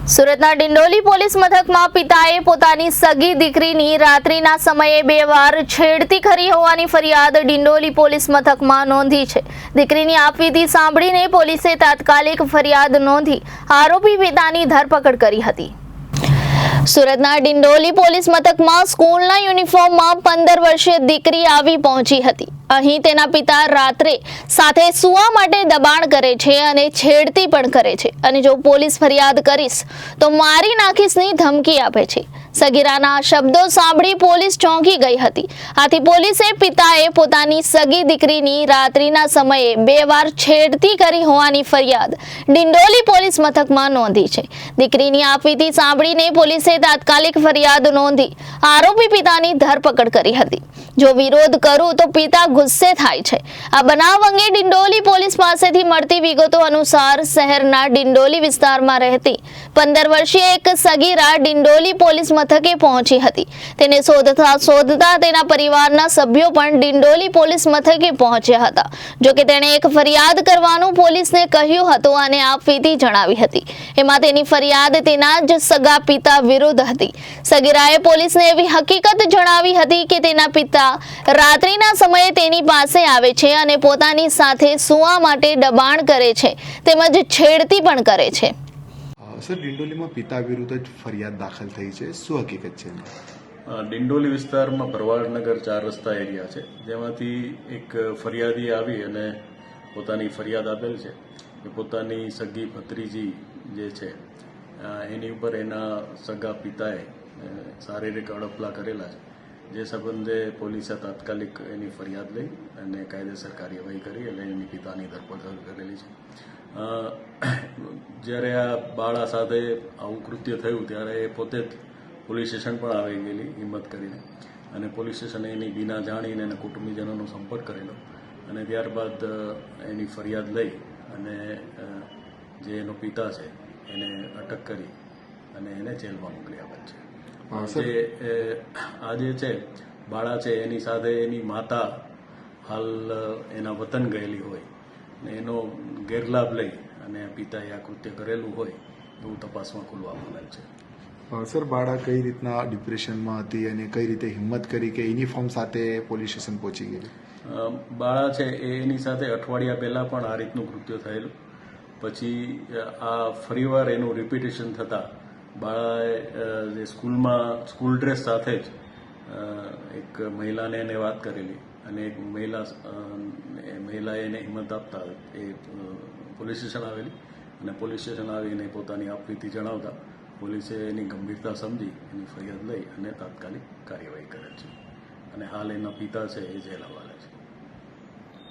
સુરતના ડિંડોલી પોલીસ મથકમાં પિતાએ પોતાની સગી દીકરીની રાત્રિના સમયે 2 વાર છેડતી કરી હોવાની ફરિયાદ ડિંડોલી પોલીસ મથકમાં નોંધી છે। દીકરીની આપવીતી સાંભળીને પોલીસે તાત્કાલિક ફરિયાદ નોંધી આરોપી પિતાની ધરપકડ કરી હતી। સુરતના ડિંડોલી પોલીસ મથકમાં સ્કૂલના યુનિફોર્મમાં 15 વર્ષીય દીકરી આવી પહોંચી હતી। અહીં તેના પિતા રાત્રે સાથે સૂવા માટે દબાણ કરે છે અને છેડતી પણ કરે છે અને જો પોલીસ ફરિયાદ કરીશ તો મારી નાખીશની ધમકી આપે છે। સગીરાના શબ્દો સાંભળી પોલીસ ચોંકી ગઈ હતી। આથી પોલીસે પિતાએ પોતાની સગી દીકરીની રાત્રિના સમયે 2 વાર છેડતી કરી હોવાની ફરિયાદ ડિંડોલી પોલીસ મથકમાં નોંધી છે। દીકરીની આપવીતી સાંભળીને પોલીસે તાત્કાલિક ફરિયાદ નોંધી આરોપી પિતાની ધરપકડ કરી હતી। જો વિરોધ કરું તો પિતા ગુસ્સે થાય છે। આ બનાવ અંગે ડિંડોલી પોલીસ પાસેથી મળતી વિગતો અનુસાર શહેરના ડિંડોલી વિસ્તારમાં રહેતી 15 વર્ષીય એક સગીરા ડિંડોલી પોલીસ મથકે પહોંચી હતી। તેને શોધતા તેના પરિવારના સભ્યો પણ ડિંડોલી પોલીસ મથકે પહોંચ્યા હતા। જો કે તેણે એક ફરિયાદ કરવાનું પોલીસને કહ્યું હતું અને આપવીતી જણાવી હતી। એમાં તેની ફરિયાદ તેના જ સગા પિતા વિરુદ્ધ હતી। સગીરાએ પોલીસને એવી હકીકત જણાવી હતી કે તેના પિતા રાત્રિના સમયે તેની પાસે આવે છે અને પોતાની સાથે સૂવા માટે દબાણ કરે છે તેમજ છેડતી પણ કરે છે। સર, ડિંડોલીમાં પિતા વિરુદ્ધ જ ફરિયાદ દાખલ થઈ છે, શું હકીકત છે? ડિંડોલી વિસ્તારમાં ભરવાડનગર 4 રસ્તા એરિયા છે, જેમાંથી એક ફરિયાદી આવી અને પોતાની ફરિયાદ આપેલ છે કે પોતાની સગી ભત્રીજી જે છે એની ઉપર એના સગા પિતાએ શારીરિક અડપલા કરેલા છે। જે સંબંધે પોલીસે તાત્કાલિક એની ફરિયાદ લઈ અને કાયદેસર કાર્યવાહી કરી અને એની પિતાની ધરપકડ કરેલી છે। જ્યારે આ બાળા સાથે આવું કૃત્ય થયું ત્યારે એ પોતે જ પોલીસ સ્ટેશન પણ આવી ગયેલી હિંમત કરીને અને પોલીસ સ્ટેશને એની બીના જાણીને એના કુટુંબીજનોનો સંપર્ક કરેલો અને ત્યારબાદ એની ફરિયાદ લઈ અને જે એનો પિતા છે એને અટક કરી અને એને જેલમાં મોકલી આપેલ છે। આ જે છે બાળા છે એની સાથે એની માતા હાલ એના વતન ગયેલી હોય ને એનો ગેરલાભ લઈ અને પિતાએ આ કૃત્ય કરેલું હોય એવું તપાસમાં ખુલવા પામેલ છે। સર, બાળા કઈ રીતના ડિપ્રેશનમાં હતી અને કઈ રીતે હિંમત કરી કે યુનિફોર્મ સાથે પોલીસ સ્ટેશન પહોંચી ગયેલી? બાળા છે એની સાથે અઠવાડિયા પહેલાં પણ આ રીતનું કૃત્ય થયેલું, પછી આ ફરીવાર એનું રિપીટેશન થતાં બાળાએ જે સ્કૂલ ડ્રેસ સાથે જ એક મહિલાને એને વાત કરેલી અને એક મહિલાએ એને હિંમત આપતા એ પોલીસ સ્ટેશન આવેલી અને પોલીસ સ્ટેશન આવીને પોતાની આપવીતી જણાવતા પોલીસે એની ગંભીરતા સમજી એની ફરિયાદ લઈ અને તાત્કાલિક કાર્યવાહી કરેલ છે અને હાલ એના પિતા છે એ જેલ હવાલે છે।